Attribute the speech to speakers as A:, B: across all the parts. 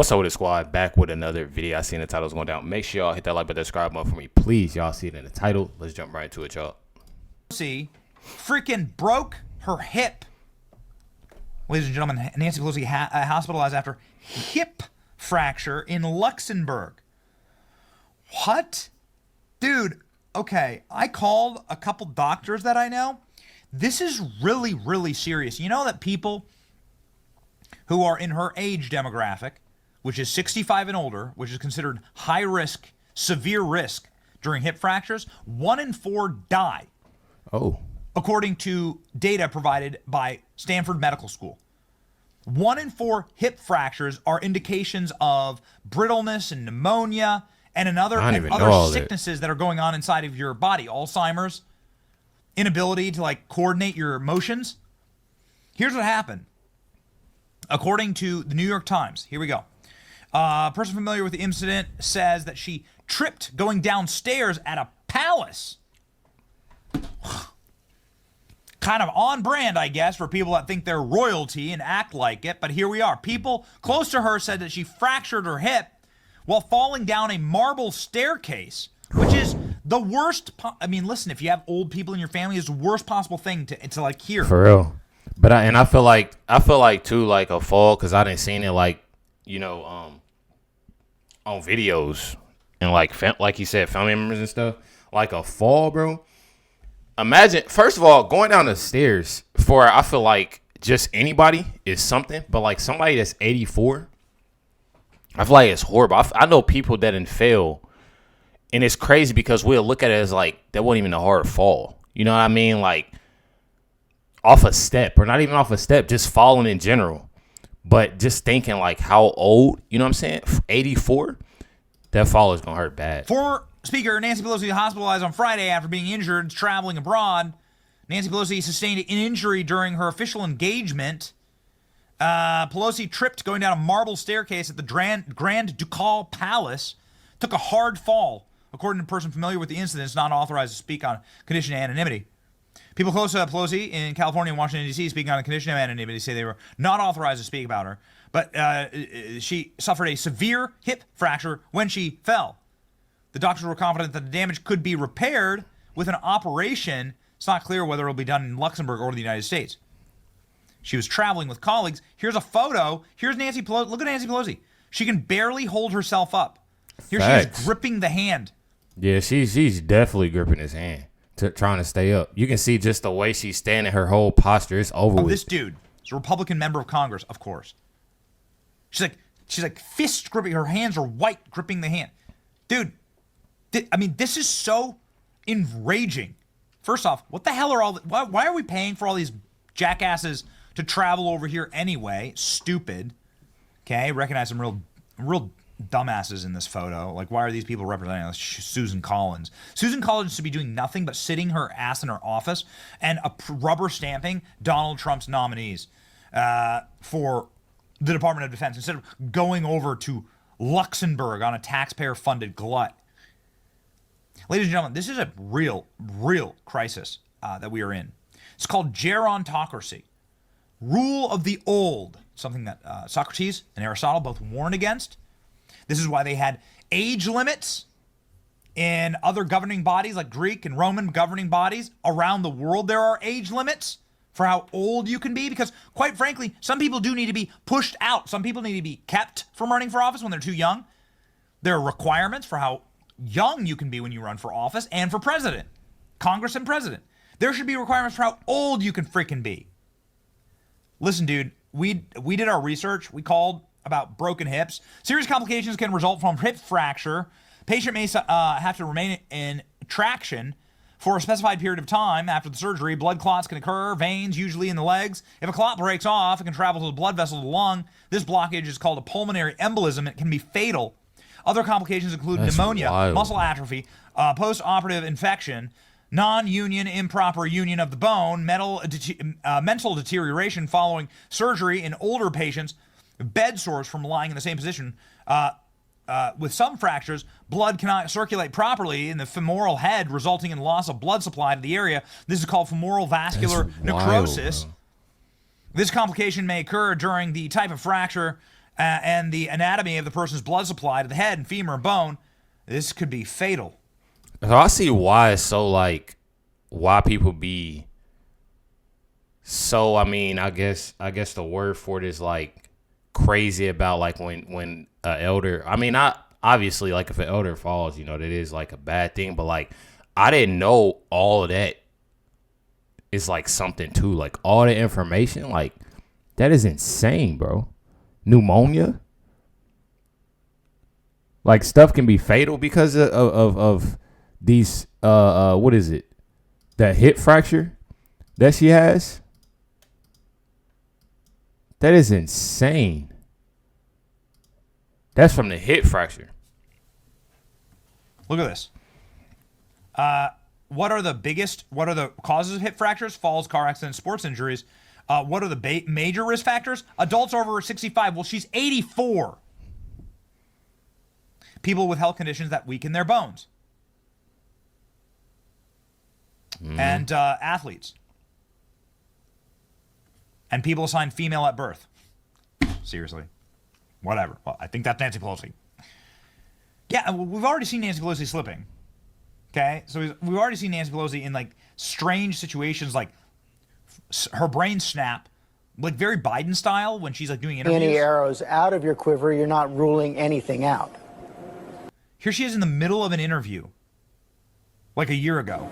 A: What's up with the squad? Back with another video. I seen the titles going down. Make sure y'all hit that like button, subscribe button for me, please. Y'all see it in the title. Let's jump right into it, y'all.
B: Pelosi freaking broke her hip. Ladies and gentlemen, Nancy Pelosi hospitalized after hip fracture in Luxembourg. What? Dude, okay, I called a couple doctors that I know. This is really, really serious. You know that people who are in her age demographic, which is 65 and older, which is considered high risk, severe risk during hip fractures, 1 in 4 die.
A: Oh.
B: According to data provided by Stanford Medical School. 1 in 4 hip fractures are indications of brittleness and pneumonia and other sicknesses that are going on inside of your body. Alzheimer's, inability to coordinate your emotions. Here's what happened. According to the New York Times, here we go. A person familiar with the incident says that she tripped going downstairs at a palace. Kind of on brand, I guess, for people that think they're royalty and act like it, but here we are. People close to her said that she fractured her hip while falling down a marble staircase, which is the worst. I mean, listen, if you have old people in your family, it's the worst possible thing to hear.
A: For real. But I feel like too, like a fall, because I didn't seen it on videos and like you said, family members and stuff. Like a fall, bro. Imagine, first of all, going down the stairs I feel like just anybody is something, but like somebody that's 84, I feel like it's horrible. I know people that didn't fail, and it's crazy because we'll look at it as like that wasn't even a hard fall. You know what I mean? Like off a step, or not even off a step, just falling in general. But just thinking like how old, you know what I'm saying? 84, that fall is gonna hurt bad.
B: Former Speaker Nancy Pelosi hospitalized on Friday after being injured traveling abroad. Nancy Pelosi sustained an injury during her official engagement. Pelosi tripped going down a marble staircase at the Grand Ducal Palace. Took a hard fall. According to a person familiar with the incident, it's not authorized to speak on condition of anonymity. People close to Pelosi in California and Washington, D.C. speaking on a condition of anonymity say they were not authorized to speak about her. But she suffered a severe hip fracture when she fell. The doctors were confident that the damage could be repaired with an operation. It's not clear whether it will be done in Luxembourg or the United States. She was traveling with colleagues. Here's a photo. Here's Nancy Pelosi. Look at Nancy Pelosi. She can barely hold herself up. Here
A: Facts.
B: She is gripping the hand.
A: Yeah, she's definitely gripping his hand, trying to stay up. You can see just the way she's standing, her whole posture is over with.
B: This dude is a Republican member of Congress, of course. She's like fist gripping. Her hands are white, gripping the hand. Dude, I mean, this is so enraging. First off, what the hell are why are we paying for all these jackasses to travel over here anyway? Stupid. Okay, recognize some real dumbasses in this photo. Like, why are these people representing us? Susan Collins. Susan Collins should be doing nothing but sitting her ass in her office and rubber stamping Donald Trump's nominees for the Department of Defense instead of going over to Luxembourg on a taxpayer-funded glut. Ladies and gentlemen, this is a real crisis that we are in. It's called gerontocracy. Rule of the old, something that Socrates and Aristotle both warned against. This is why they had age limits in other governing bodies like Greek and Roman governing bodies. Around the world, there are age limits for how old you can be because, quite frankly, some people do need to be pushed out. Some people need to be kept from running for office when they're too young. There are requirements for how young you can be when you run for office and for president, Congress and president. There should be requirements for how old you can freaking be. Listen, dude, we did our research. We called about broken hips. Serious complications can result from hip fracture. Patient may have to remain in traction for a specified period of time after the surgery. Blood clots can occur, veins, usually in the legs. If a clot breaks off, it can travel to the blood vessel to the lung. This blockage is called a pulmonary embolism. It can be fatal. Other complications include pneumonia, muscle atrophy, post-operative infection, non-union, improper union of the bone, mental deterioration following surgery in older patients, bed sores from lying in the same position. With some fractures, blood cannot circulate properly in the femoral head, resulting in loss of blood supply to the area. This is called femoral vascular necrosis. This complication may occur during the type of fracture and the anatomy of the person's blood supply to the head and femur and bone, this could be fatal.
A: So I see why it's so like why people be so. I mean, I guess the word for it is like crazy about like when an elder. I mean, not obviously like if an elder falls, you know, that is like a bad thing. But like I didn't know all of that is like something too. Like all the information, like that is insane, bro. Pneumonia. Like stuff can be fatal because of these what is it? That hip fracture that she has? That is insane. That's from the hip fracture.
B: Look at this. What are the causes of hip fractures? Falls, car accidents, sports injuries. What are the major risk factors? Adults over 65. Well, she's 84. People with health conditions that weaken their bones. And athletes. And people assigned female at birth. Seriously. Whatever. Well, I think that's Nancy Pelosi. Yeah, we've already seen Nancy Pelosi slipping. Okay? So we've already seen Nancy Pelosi in, like, strange situations, like her brain snap, like very Biden style when she's, like, doing interviews.
C: Any arrows out of your quiver, you're not ruling anything out.
B: Here she is in the middle of an interview, like a year ago.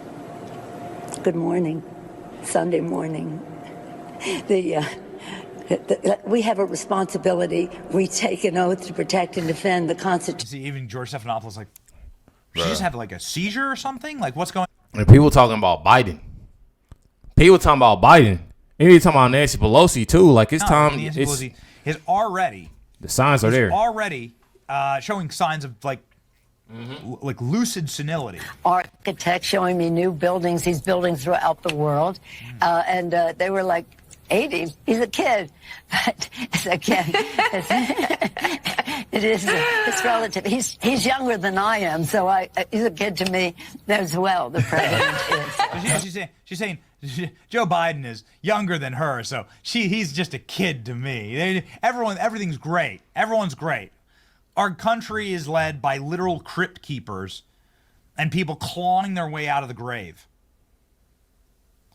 D: Good morning. Sunday morning. We have a responsibility. We take an oath to protect and defend the Constitution.
B: See, even George Stephanopoulos, like, she just had like a seizure or something? Like, what's going on?
A: And people talking about Biden. People talking about Biden. And they talking about Nancy Pelosi too. Like it's time.
B: Nancy Pelosi is already.
A: The signs are there.
B: Already showing signs of like lucid senility.
D: Architects showing me new buildings he's building throughout the world. And they were like, 80. He's a kid, but it's a kid. It's relative. He's younger than I am, so he's a kid to me as well. The president is.
B: She's saying Joe Biden is younger than her, so he's just a kid to me. Everything's great. Everyone's great. Our country is led by literal crypt keepers and people clawing their way out of the grave.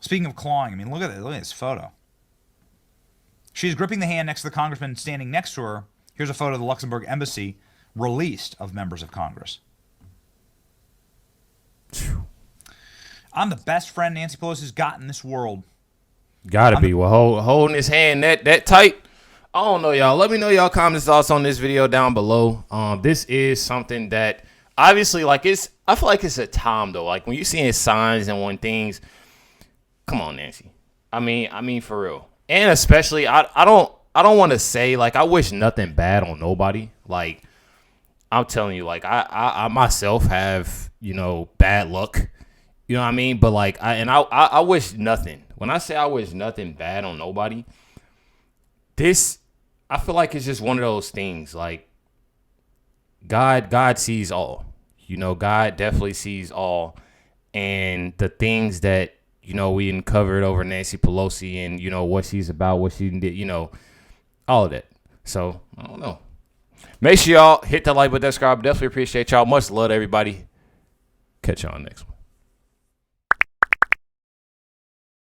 B: Speaking of clawing, I mean, look at this photo. She's gripping the hand next to the congressman standing next to her. Here's a photo of the Luxembourg embassy released of members of Congress. I'm the best friend Nancy Pelosi's got in this world.
A: Gotta be. Well, holding his hand that tight. I don't know, y'all. Let me know y'all comments, thoughts on this video down below. This is something that obviously, like, I feel like it's a time though. Like when you're seeing signs and when things, come on, Nancy. I mean, for real. And especially, I don't want to say, like, I wish nothing bad on nobody. Like, I'm telling you, like, I myself have, you know, bad luck. You know what I mean? But, like, I wish nothing. When I say I wish nothing bad on nobody, I feel like it's just one of those things. Like, God sees all. You know, God definitely sees all. And the things that, you know, we uncovered over Nancy Pelosi and, you know, what she's about, what she did, you know, all of that. So, I don't know. Make sure y'all hit the like button, subscribe. Definitely appreciate y'all. Much love to everybody. Catch y'all next one.